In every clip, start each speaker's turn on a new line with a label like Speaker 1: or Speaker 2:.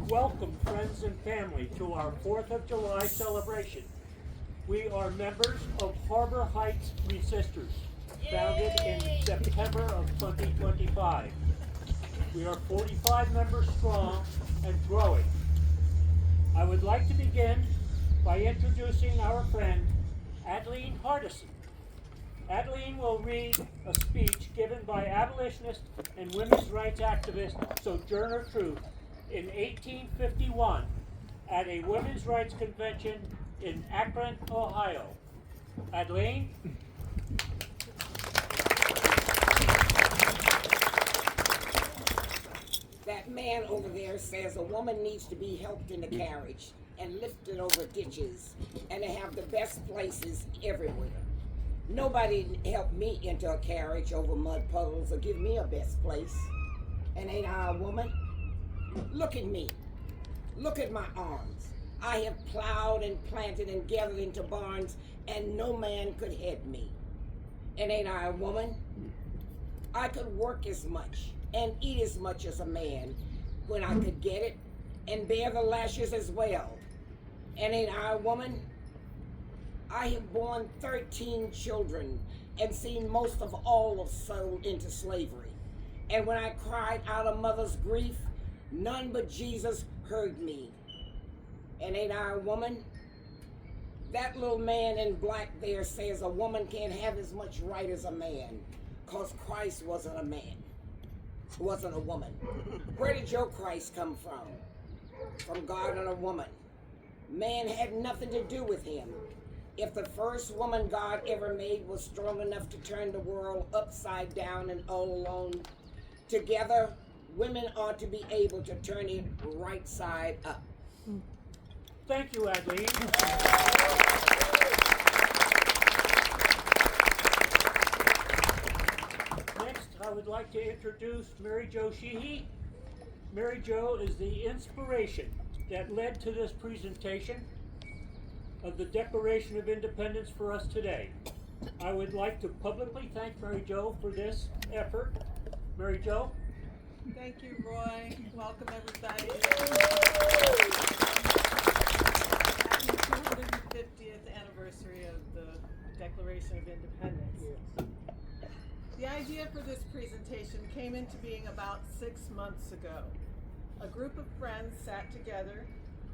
Speaker 1: Welcome, friends and family, to our 4th of July celebration. We are members of Harbor Heights Three Sisters, founded in September of 2025. We are 45 members strong and growing. I would like to begin by introducing our friend, Adeline Hardison. Adeline will read a speech given by abolitionist and women's rights activist Sojourner Truth in 1851 at a women's rights convention in Akron, Ohio. Adeline?
Speaker 2: That man over there says a woman needs to be helped in the carriage and lifted over ditches and to have the best places everywhere. Nobody helped me into a carriage over mud puddles or give me a best place. And ain't I a woman? Look at me. Look at my arms. I have plowed and planted and gathered into barns, and no man could head me. And ain't I a woman? I could work as much and eat as much as a man when I could get it, and bear the lashes as well. And ain't I a woman? I have borne 13 children and seen most of all of sold into slavery. And when I cried out a mother's grief, none but Jesus heard me. And ain't I a woman? That little man in black there says a woman can't have as much right as a man, 'cause Christ wasn't a man, wasn't a woman. Where did your Christ come from? From God and a woman. Man had nothing to do with him. If the first woman God ever made was strong enough to turn the world upside down and all alone, together, women ought to be able to turn it right side up.
Speaker 1: Thank you, Adeline. Next, I would like to introduce Mary Jo Sheehy. Mary Jo is the inspiration that led to this presentation of the Declaration of Independence for us today. I would like to publicly thank Mary Jo for this effort. Mary Jo?
Speaker 3: Thank you, Roy. Welcome, everybody. Happy 250th anniversary of the Declaration of Independence. The idea for this presentation came into being about 6 months ago. A group of friends sat together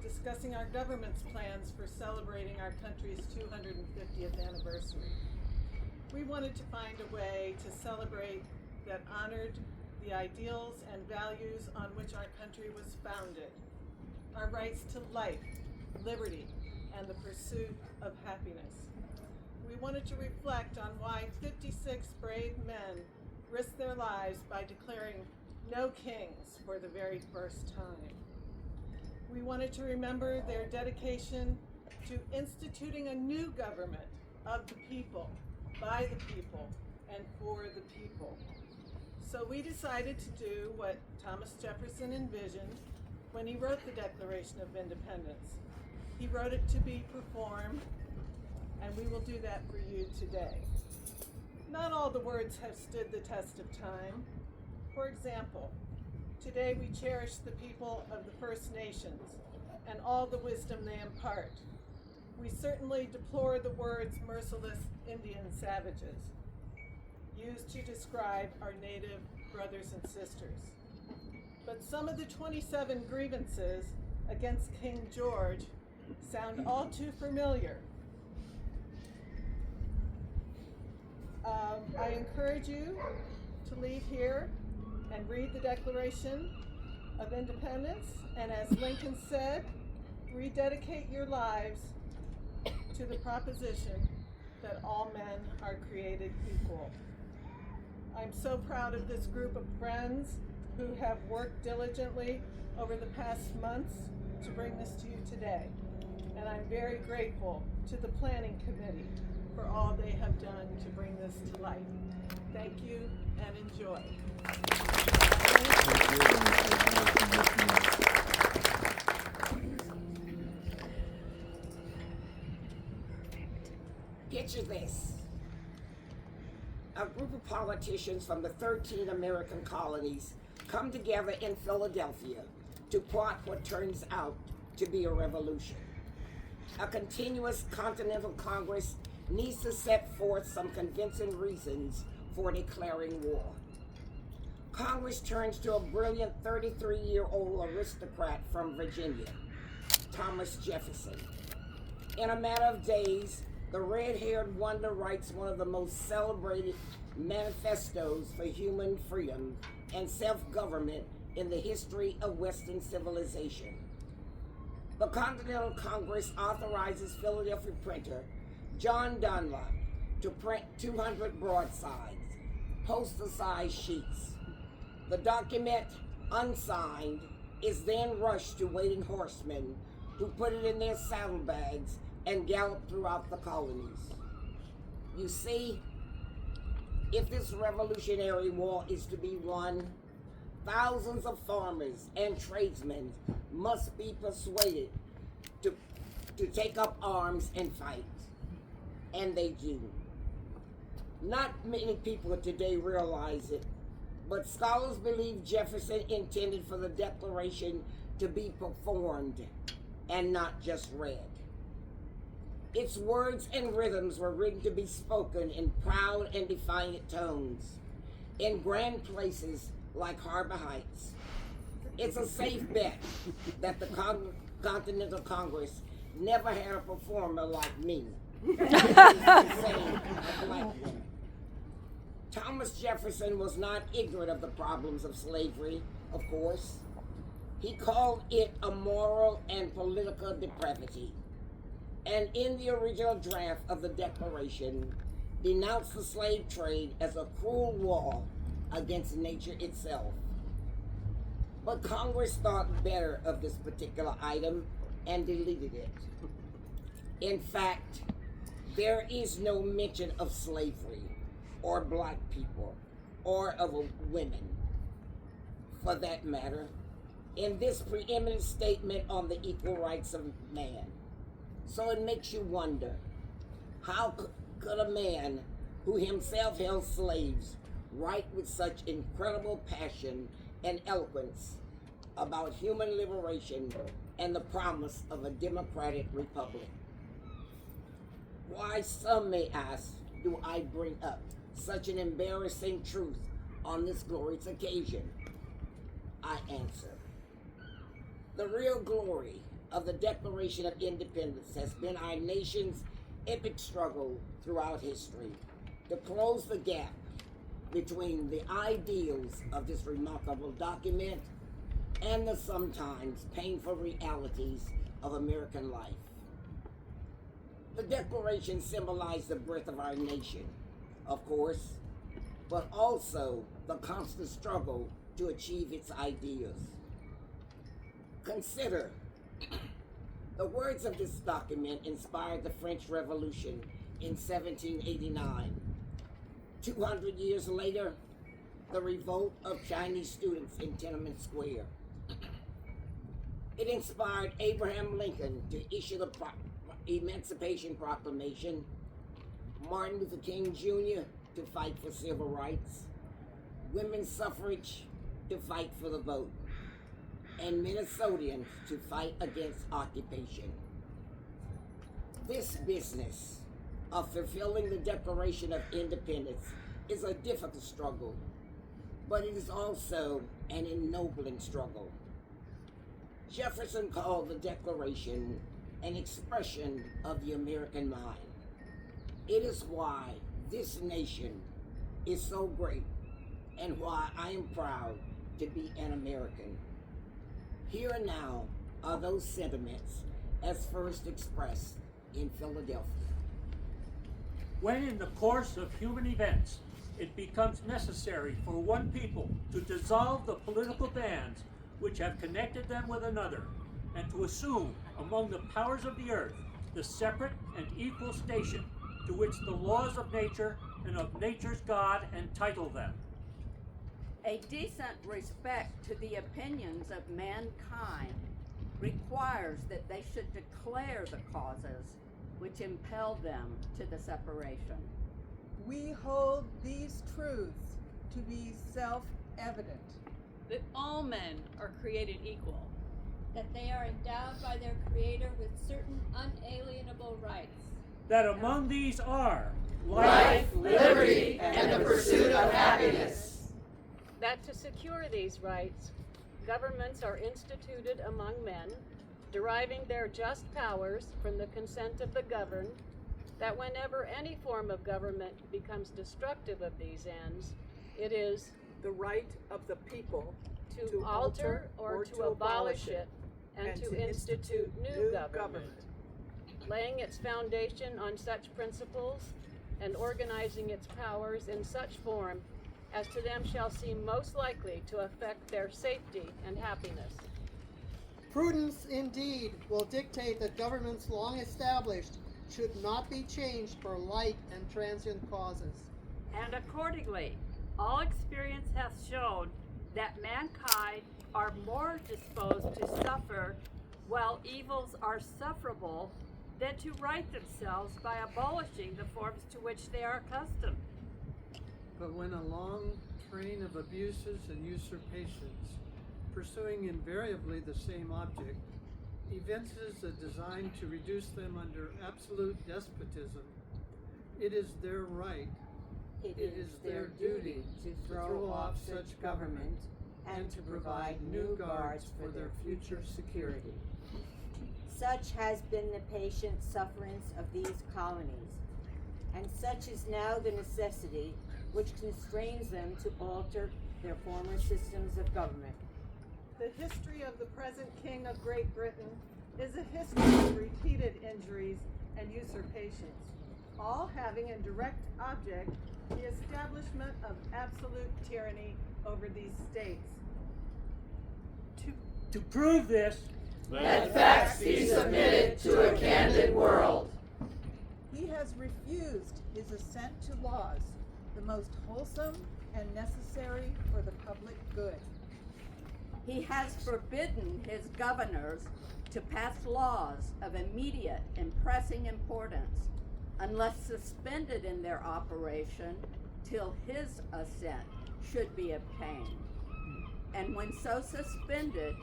Speaker 3: discussing our government's plans for celebrating our country's 250th anniversary. We wanted to find a way to celebrate that honored the ideals and values on which our country was founded, our rights to life, liberty, and the pursuit of happiness. We wanted to reflect on why 56 brave men risked their lives by declaring no kings for the very first time. We wanted to remember their dedication to instituting a new government of the people, by the people, and for the people. So we decided to do what Thomas Jefferson envisioned when he wrote the Declaration of Independence. He wrote it to be performed, and we will do that for you today. Not all the words have stood the test of time. For example, today we cherish the people of the First Nations and all the wisdom they impart. We certainly deplore the words merciless Indian savages used to describe our native brothers and sisters. But some of the 27 grievances against King George sound all too familiar. I encourage you to leave here and read the Declaration of Independence, and as Lincoln said, rededicate your lives to the proposition that all men are created equal. I'm so proud of this group of friends who have worked diligently over the past months to bring this to you today. And I'm very grateful to the planning committee for all they have done to bring this to life. Thank you and enjoy.
Speaker 2: Picture this. A group of politicians from the 13 American colonies come together in Philadelphia to plot what turns out to be a revolution. A continuous Continental Congress needs to set forth some convincing reasons for declaring war. Congress turns to a brilliant 33-year-old aristocrat from Virginia, Thomas Jefferson. In a matter of days, the red-haired wonder writes one of the most celebrated manifestos for human freedom and self-government in the history of Western civilization. The Continental Congress authorizes Philadelphia printer John Dunlop to print 200 broadsides, poster-sized sheets. The document, unsigned, is then rushed to waiting horsemen who put it in their saddlebags and gallop throughout the colonies. You see, if this revolutionary war is to be won, thousands of farmers and tradesmen must be persuaded to take up arms and fight. And they do. Not many people today realize it, but scholars believe Jefferson intended for the Declaration to be performed and not just read. Its words and rhythms were written to be spoken in proud and defiant tones, in grand places like Harbor Heights. It's a safe bet that the Continental Congress never had a performer like me. Thomas Jefferson was not ignorant of the problems of slavery, of course. He called it a moral and political depravity, and in the original draft of the Declaration, denounced the slave trade as a cruel war against nature itself. But Congress thought better of this particular item and deleted it. In fact, there is no mention of slavery or black people or of women, for that matter, in this preeminent statement on the equal rights of man. So it makes you wonder, how could a man who himself held slaves write with such incredible passion and eloquence about human liberation and the promise of a democratic republic? Why, some may ask, do I bring up such an embarrassing truth on this glorious occasion? I answer, the real glory of the Declaration of Independence has been our nation's epic struggle throughout history to close the gap between the ideals of this remarkable document and the sometimes painful realities of American life. The Declaration symbolized the birth of our nation, of course, but also the constant struggle to achieve its ideals. Consider, the words of this document inspired the French Revolution in 1789. 200 years later, the revolt of Chinese students in Tiananmen Square. It inspired Abraham Lincoln to issue the Emancipation Proclamation, Martin Luther King Jr. to fight for civil rights, women's suffrage to fight for the vote, and Minnesotans to fight against occupation. This business of fulfilling the Declaration of Independence is a difficult struggle, but it is also an ennobling struggle. Jefferson called the Declaration an expression of the American mind. It is why this nation is so great and why I am proud to be an American. Here and now are those sentiments as first expressed in Philadelphia.
Speaker 1: When in the course of human events it becomes necessary for one people to dissolve the political bands which have connected them with another, and to assume among the powers of the earth the separate and equal station to which the laws of nature and of nature's God entitle them.
Speaker 4: A decent respect to the opinions of mankind requires that they should declare the causes which impel them to the separation.
Speaker 3: We hold these truths to be self-evident.
Speaker 5: That all men are created equal.
Speaker 6: That they are endowed by their Creator with certain unalienable rights.
Speaker 1: That among these are
Speaker 7: life, liberty, and the pursuit of happiness.
Speaker 5: That to secure these rights, governments are instituted among men, deriving their just powers from the consent of the governed, that whenever any form of government becomes destructive of these ends, it is
Speaker 8: the right of the people
Speaker 5: to alter or to abolish it, and to institute new government, laying its foundation on such principles and organizing its powers in such form as to them shall seem most likely to affect their safety and happiness.
Speaker 9: Prudence indeed will dictate that governments long established should not be changed for light and transient causes.
Speaker 10: And accordingly, all experience hath shown that mankind are more disposed to suffer while evils are sufferable than to right themselves by abolishing the forms to which they are accustomed.
Speaker 11: But when a long train of abuses and usurpations, pursuing invariably the same object, evinces a design to reduce them under absolute despotism, it is their right, it is their duty to throw off such government and to provide new guards for their future security.
Speaker 12: Such has been the patient sufferance of these colonies, and such is now the necessity which constrains them to alter their former systems of government.
Speaker 3: The history of the present King of Great Britain is a history of repeated injuries and usurpations, all having in direct object the establishment of absolute tyranny over these states.
Speaker 1: to prove this.
Speaker 7: Let facts be submitted to a candid world.
Speaker 3: He has refused his assent to laws, the most wholesome and necessary for the public good.
Speaker 4: He has forbidden his governors to pass laws of immediate and pressing importance unless suspended in their operation till his assent should be obtained. And when so suspended,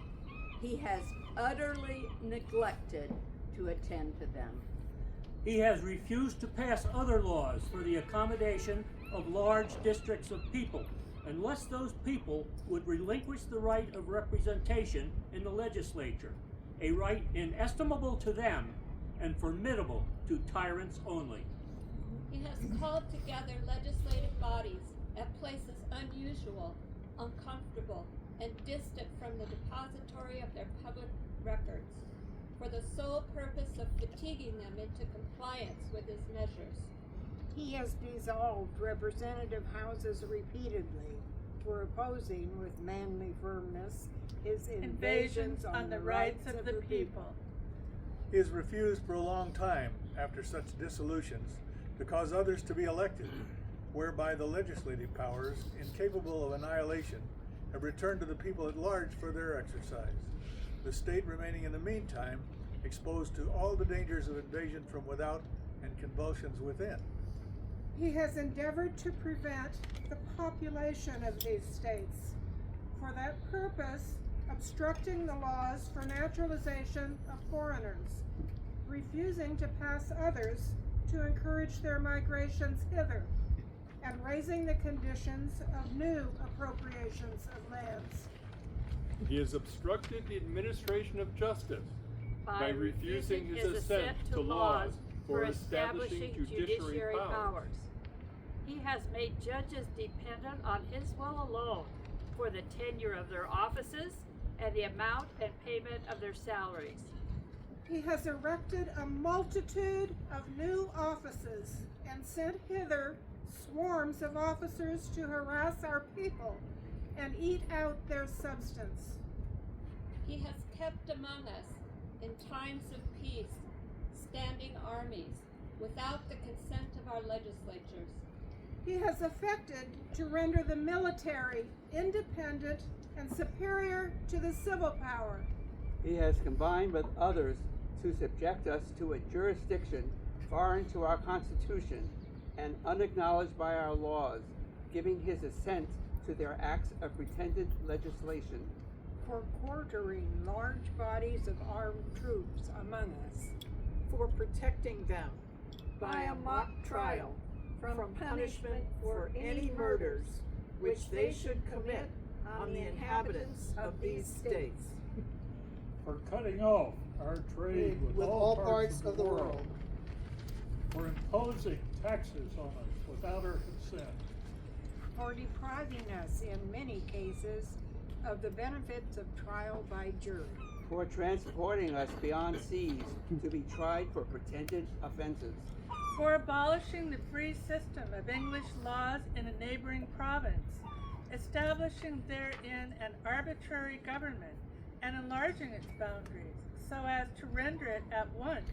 Speaker 4: he has utterly neglected to attend to them.
Speaker 1: He has refused to pass other laws for the accommodation of large districts of people, unless those people would relinquish the right of representation in the legislature, a right inestimable to them and formidable to tyrants only.
Speaker 6: He has called together legislative bodies at places unusual, uncomfortable, and distant from the depository of their public records, for the sole purpose of fatiguing them into compliance with his measures.
Speaker 12: He has dissolved representative houses repeatedly for opposing with manly firmness his invasions on the rights of the people.
Speaker 13: He has refused for a long time, after such dissolutions, to cause others to be elected, whereby the legislative powers, incapable of annihilation, have returned to the people at large for their exercise, the state remaining in the meantime exposed to all the dangers of invasion from without and convulsions within.
Speaker 14: He has endeavored to prevent the population of these states, for that purpose obstructing the laws for naturalization of foreigners, refusing to pass others to encourage their migrations hither, and raising the conditions of new appropriations of lands.
Speaker 15: He has obstructed the administration of justice by refusing his assent to laws for establishing judiciary powers.
Speaker 10: He has made judges dependent on his will alone for the tenure of their offices and the amount and payment of their salaries.
Speaker 14: He has erected a multitude of new offices and sent hither swarms of officers to harass our people and eat out their substance.
Speaker 6: He has kept among us, in times of peace, standing armies without the consent of our legislatures.
Speaker 14: He has effected to render the military independent and superior to the civil power.
Speaker 16: He has combined with others to subject us to a jurisdiction foreign to our Constitution and unacknowledged by our laws, giving his assent to their acts of pretended legislation.
Speaker 17: For quartering large bodies of armed troops among us,
Speaker 8: for protecting them
Speaker 17: by a mock trial from punishment for any murders which they should commit on the inhabitants of these states.
Speaker 18: For cutting off our trade with all parts of the world. For imposing taxes on us without our consent.
Speaker 17: For depriving us in many cases of the benefits of trial by jury.
Speaker 16: For transporting us beyond seas to be tried for pretended offenses.
Speaker 19: For abolishing the free system of English laws in a neighboring province, establishing therein an arbitrary government and enlarging its boundaries so as to render it at once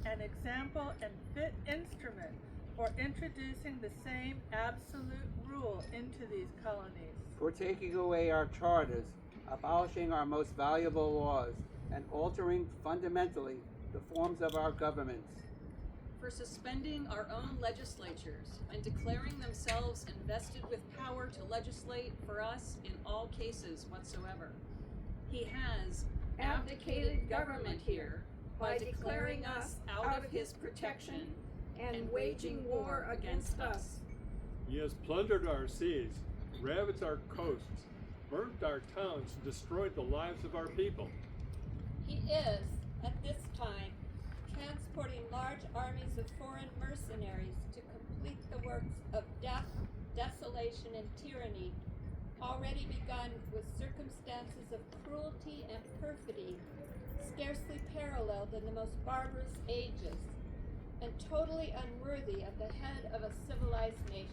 Speaker 19: an example and fit instrument for introducing the same absolute rule into these colonies.
Speaker 16: For taking away our charters, abolishing our most valuable laws, and altering fundamentally the forms of our governments.
Speaker 20: For suspending our own legislatures and declaring themselves invested with power to legislate for us in all cases whatsoever. He has abdicated government here by declaring us out of his protection and waging war against us.
Speaker 15: He has plundered our seas, ravaged our coasts, burnt our towns, and destroyed the lives of our people.
Speaker 6: He is, at this time, transporting large armies of foreign mercenaries to complete the works of death, desolation, and tyranny, already begun with circumstances of cruelty and perfidy scarcely paralleled in the most barbarous ages, and totally unworthy of the head of a civilized nation.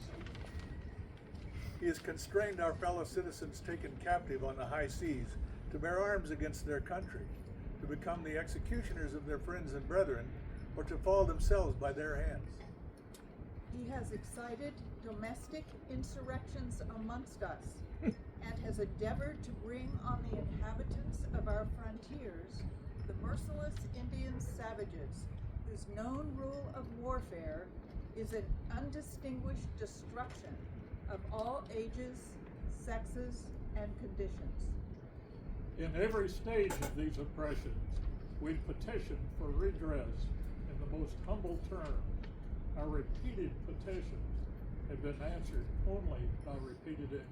Speaker 13: He has constrained our fellow citizens taken captive on the high seas to bear arms against their country, to become the executioners of their friends and brethren, or to fall themselves by their hands.
Speaker 17: He has excited domestic insurrections amongst us and has endeavored to bring on the inhabitants of our frontiers the merciless Indian savages whose known rule of warfare is an undistinguished destruction of all ages, sexes, and conditions.
Speaker 18: In every stage of these oppressions, we petition for redress in the most humble terms. Our repeated petitions have been answered only by repeated injury.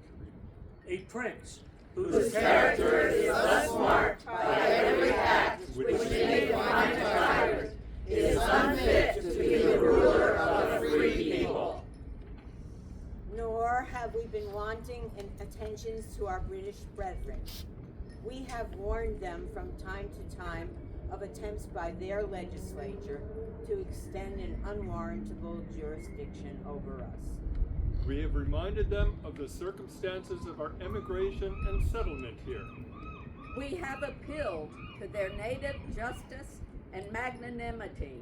Speaker 1: A prince
Speaker 7: whose character is thus marked by every act which may find a tyrant, is unfit to be the ruler of a free people.
Speaker 12: Nor have we been wanting in attentions to our British brethren. We have warned them from time to time of attempts by their legislature to extend an unwarrantable jurisdiction over us.
Speaker 15: We have reminded them of the circumstances of our emigration and settlement here.
Speaker 4: We have appealed to their native justice and magnanimity,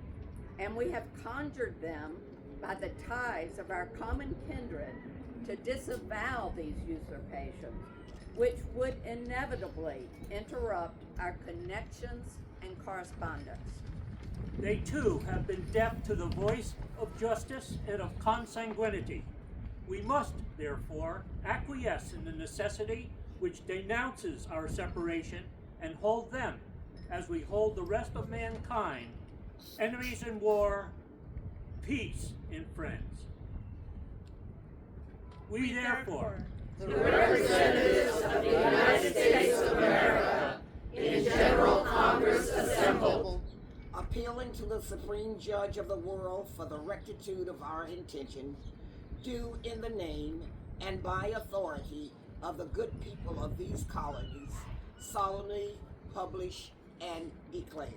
Speaker 4: and we have conjured them by the ties of our common kindred to disavow these usurpations, which would inevitably interrupt our connections and correspondence.
Speaker 1: They too have been deaf to the voice of justice and of consanguinity. We must, therefore, acquiesce in the necessity which denounces our separation and hold them, as we hold the rest of mankind, enemies in war, peace in friends. We therefore,
Speaker 7: the representatives of the United States of America, in General Congress assembled,
Speaker 2: appealing to the Supreme Judge of the world for the rectitude of our intention, do in the name and by authority of the good people of these colonies solemnly publish and declare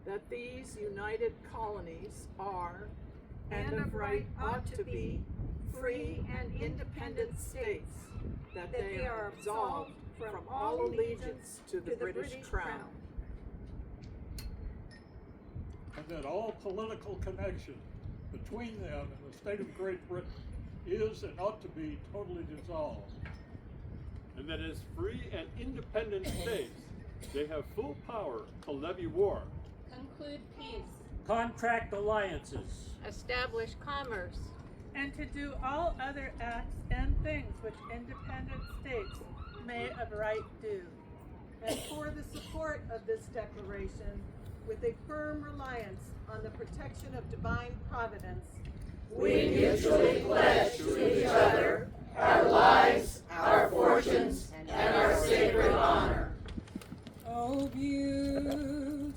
Speaker 8: that these united colonies are, and of right ought to be, free and independent states, that they are absolved from all allegiance to the British Crown,
Speaker 18: and that all political connection between them and the state of Great Britain is and ought to be totally dissolved,
Speaker 15: and that as free and independent states, they have full power to levy war,
Speaker 6: conclude peace,
Speaker 1: contract alliances,
Speaker 5: establish commerce,
Speaker 19: and to do all other acts and things which independent states may of right do.
Speaker 3: And for the support of this declaration, with a firm reliance on the protection of divine providence,
Speaker 7: we mutually pledge to each other our lives, our fortunes, and our sacred honor.
Speaker 21: Oh, beautiful,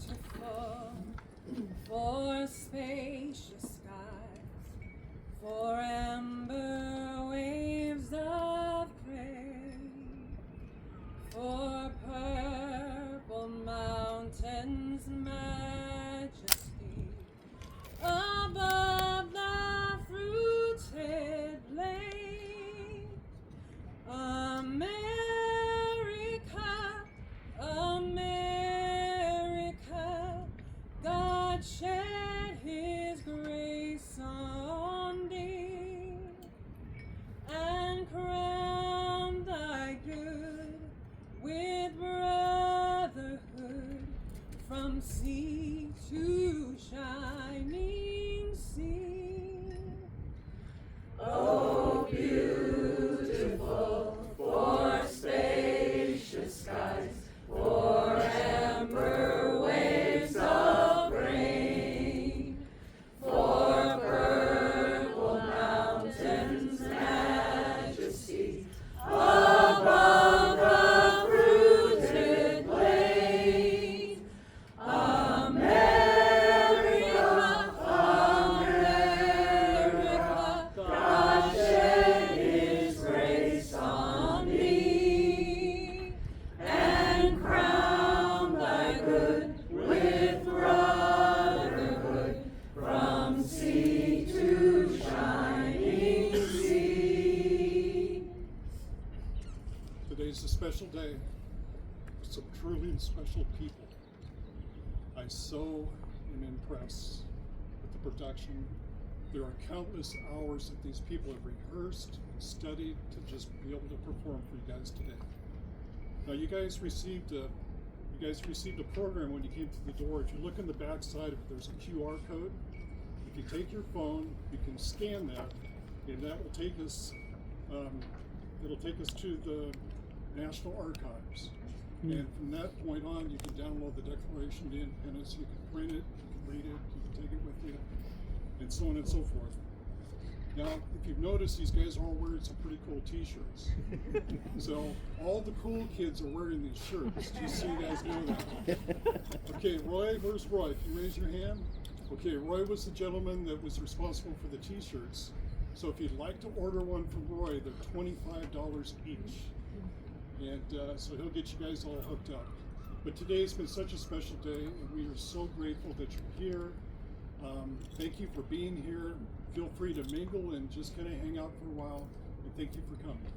Speaker 21: for spacious skies, for amber waves of grain, for purple mountains' majesty, above the fruited plain. America, America, God shed his grace on thee, and crowned thy good with brotherhood from sea to shining sea.
Speaker 7: Oh, beautiful, for spacious skies, for amber waves of rain, for purple mountains' majesty, above the fruited plain. America, America, God shed his grace on thee, and crown thy good with brotherhood from sea to shining sea.
Speaker 22: Today's a special day for some truly special people. I so am impressed with the production. There are countless hours that these people have rehearsed and studied to just be able to perform for you guys today. Now, you guys received a program when you came to the door. If you look on the back side of it, there's a QR code. If you take your phone, you can scan that, and that will take us. It'll take us to the National Archives. And from that point on, you can download the Declaration of Independence, you can print it, you can read it, you can take it with you, and so on and so forth. Now, if you've noticed, these guys are all wearing some pretty cool t-shirts. So, all the cool kids are wearing these shirts, just so you guys know that. Okay, Roy, where's Roy? Can you raise your hand? Okay, Roy was the gentleman that was responsible for the t-shirts. So if you'd like to order one from Roy, they're $25 each. And so he'll get you guys all hooked up. But today's been such a special day, and we are so grateful that you're here. Thank you for being here. Feel free to mingle and just kind of hang out for a while. And thank you for coming.